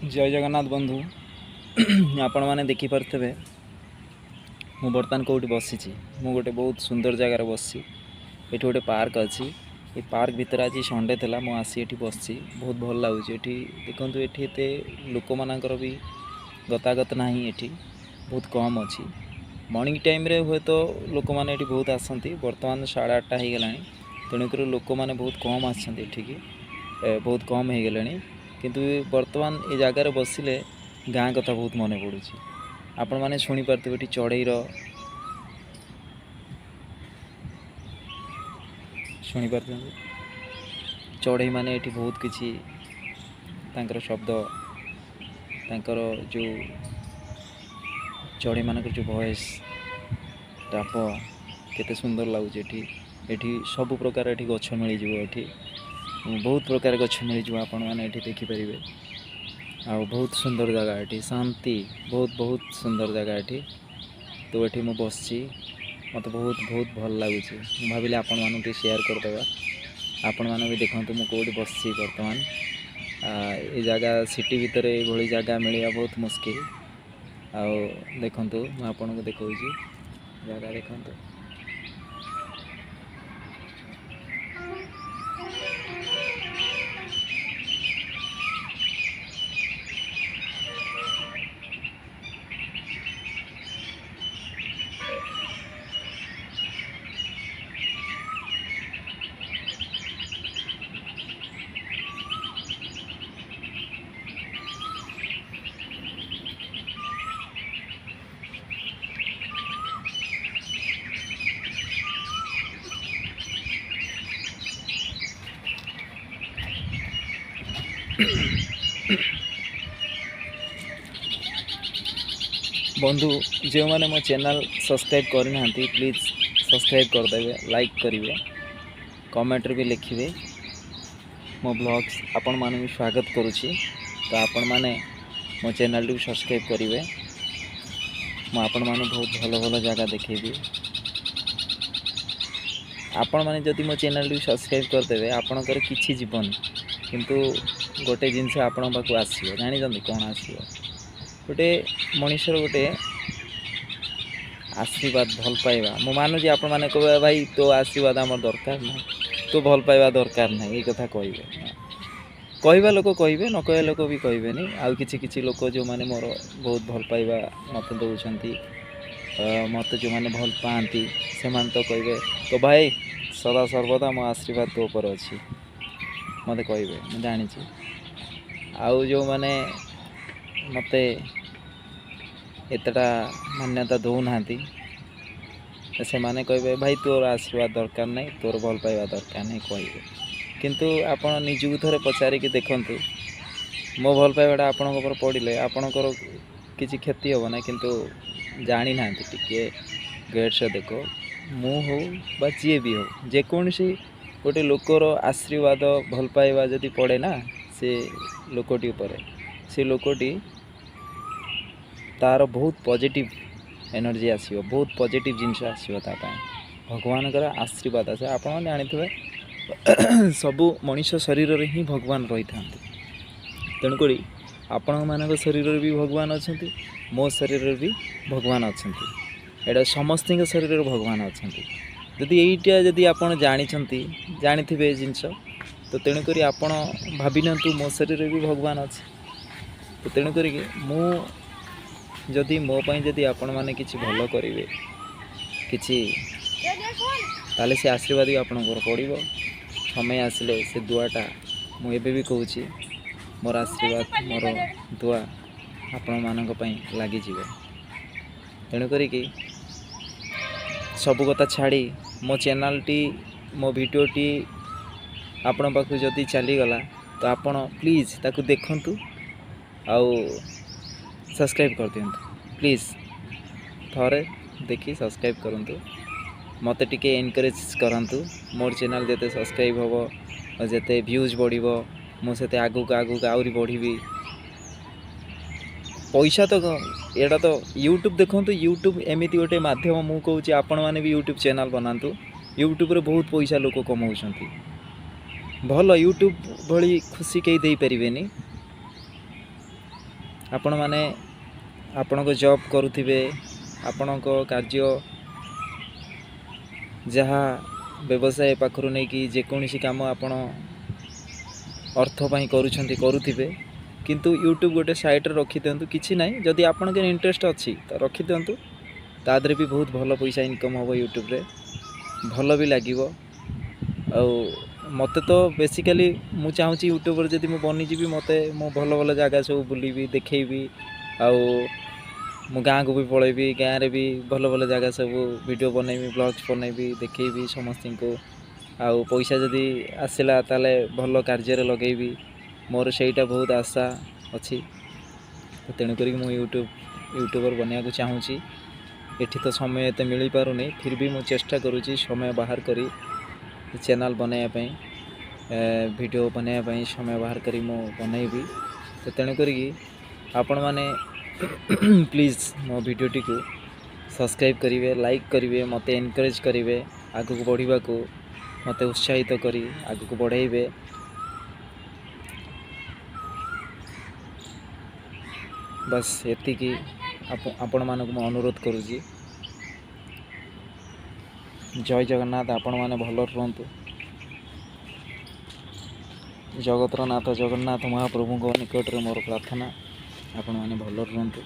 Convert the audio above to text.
जय जगन्नाथ बंधु आपण मैंने देखिपे मु बर्तमान कौटी बसी मु गोटे बहुत सुंदर जगार बसी ये गोटे पार्क अच्छी ये पार्क भितर आज संडे थी मु आसी बसी बहुत भल लगुच देखो ये लोक मानकर भी गतागत ना ये बहुत कम अच्छी मॉर्निंग टाइम रे हुए तो लोक मैंने बहुत आसती बर्तमान 8:30 हो गला तेणुक लोक मैंने बहुत कम आठिकी बहुत कम हो गले किंतु बर्तमान ये जगार बसिले गाँ कथा बहुत मन पड़ू आपण मैंने शुणी पार्थे ये चढ़ईर शुणी पार्थे चढ़ई माने ये बहुत किसी शब्द तांकर जो चढ़ई मान जो वॉइस टाप केते सुंदर लगुच ये सब प्रकार ये गछ मिल ये बहुत प्रकार गछ मिल आपण मैंने देखिपारे आ बहुत सुंदर जगह ये शांति बहुत बहुत सुंदर जगह ये तो ये मुझे बस मत बहुत बहुत भल लगुच भाविले आपण मानू शेयर करदेवा आपण मैंने भी देखते मुझे कौटी बस बर्तमान ये जगह सिटी भितर ये जगह मिलवा बहुत मुस्किल आ देखु आपन को देखा जगह देखु बंधु जो मैंने मो चैनल सब्सक्राइब करना प्लीज सब्सक्राइब करदे लाइक करेंगे कमेंट भी लिखे मो ब्लॉग्स आपण माने भी स्वागत करुच्ची तो आपण माने मो चैनल भी सब्सक्राइब करेंगे मु आपण माने बहुत भल भल जगह देखेबी आपण माने जदि मो चैनल भी सब्सक्राइब करदे आपणकर किछि जीवन किंतु गोटे जिनस आपण पाखु आसीबो जानि कौन आसीबो गोटे मनुष्यर गोटे आशीर्वाद भल पाइबा मु मानुची आपण माने कहे भाई तो आशीर्वाद आम दरकार ना तो भल पाइबा दरकार ना ये कथा कहवा लोक कहे न कह लोक भी कहे आउ किछि लोक जो माने मोर बहुत भल पाइबा मत दौरान मत जो मैंने भल पाती से तो कहे तो भाई सदा सर्वदा मो आशीर्वाद तो ऊपर अच्छी मत कहे मुझे जानी आउ जो मैंने मत एतटा मान्यता दौना से माने कहे भाई तोर आशीर्वाद दरकार नहीं तोर भल पाइबा दरकार नहीं कहे किंतु आपण निजू थे पचारिक देखु मो भल पाइबाटा आपण पड़े आपणकर किसी क्षति हम ना किंतु जानी ना टे गेट से देख मु हो जी भी हो जेकोसी गोटे लोकर आशीर्वाद भल पाइबा जदि पड़े ना से लोकटी उपर से लोकटी तार बहुत पॉजिटिव एनर्जी आसो बहुत पॉजिटिव जिनस आसो भगवान का आशीर्वाद आसे आप जानी सबू मनीष शरीर रे ही भगवान रही था तेणुक आपण मान शरीर भी भगवान अच्छा मो शरीर भी भगवान अच्छा एटा समस्त शरीर भगवान अच्छा जदि यहीटा जदि आप जानी थे जिनस तो तेणुक आपण भावी मो शरीर भी भगवान अच्छे तो तेणुक मु जदि मोपाई जदि आपण मैंने किसी भल करेंगे किसी ताले से आशीर्वाद भी आपण पड़ो समय आसिले से दुआटा मुझे भी कहूँ मोर आशीर्वाद मोर दुआ आपण मानक लगी तेणुक सब कथा छाड़ी मो चैनल टी मो भिडियोटी आपण पाखु जदि चलीगला तो आपण प्लीज ताकू देखंतु आउ सब्सक्राइब कर दिंतु प्लीज थरे देखी सब्सक्राइब करंतु मत टिके एनकरेज करंतु मोर चैनल जते सब्सक्राइब होबो और जते व्यूज बढ़िबो मु सेते आगु आउरी बढ़िबी पैसा तो एटा तो यूट्यूब देखंतु यूट्यूब एमिति गोटे माध्यम मु कहूँ आपण माने भी यूट्यूब चैनल बनातु यूट्यूब रे बहुत पैसा लोक कमाउछंती भल यूट्यूब भली खुशी कहीं दे पारे आपण माने आपणक जॉब करुथिबे आपणक कार्य जहाँ व्यवसाय पाखरु नहीं कि जेकोसी काम आपण अर्थ पाई करुथिबे किंतु यूट्यूब गोटे साइट रे रखि दियंतु किछि नाही जदि आपण के इंटरेस्ट अछि तो रखि दियंतु तादरे भी बहुत भल पैसा इनकम होबो यूट्यूब रे भल भी लागिवो आ मते तो बेसिकली मु चाहूची यूट्यूबर जदि मु बनी जीवी मते मु भल भल जगह सब बुलीबी देखैबी आ मु गाँ को भी पलैबी गाँ रे भी भल भल जगह सब वीडियो बनैबी ब्लॉग्स बनैबी देखैबी समस्त को आउ पैसा जदि आसला ताले भल कार्य रे लगैबी मोर सेटा बहुत आशा अच्छी तो तेणुक मु यूट्यूबर बनया को चाहूँगी एठी तो समय एत मिल पार नहीं फिर भी मु चेष्टा करुँची समय बाहर करी चैनल बनाया वीडियो बनाया समय बाहर करी मु बनैबी तो तेणुक आपण माने प्लीज मो वीडियोटी को सब्सक्राइब करेंगे लाइक करेंगे मत एनकरेज करेंगे आग को बढ़ा को मत उत्साहित करी आग को बढ़ाइबे बस एतिकी आपण मानक मु अनुरोध करुँची जय जगन्नाथ आपण माने भल रुहतु जगतर नाथ जगन्नाथ महाप्रभु निकट में मोर प्रार्थना आपण माने भल रुहतु।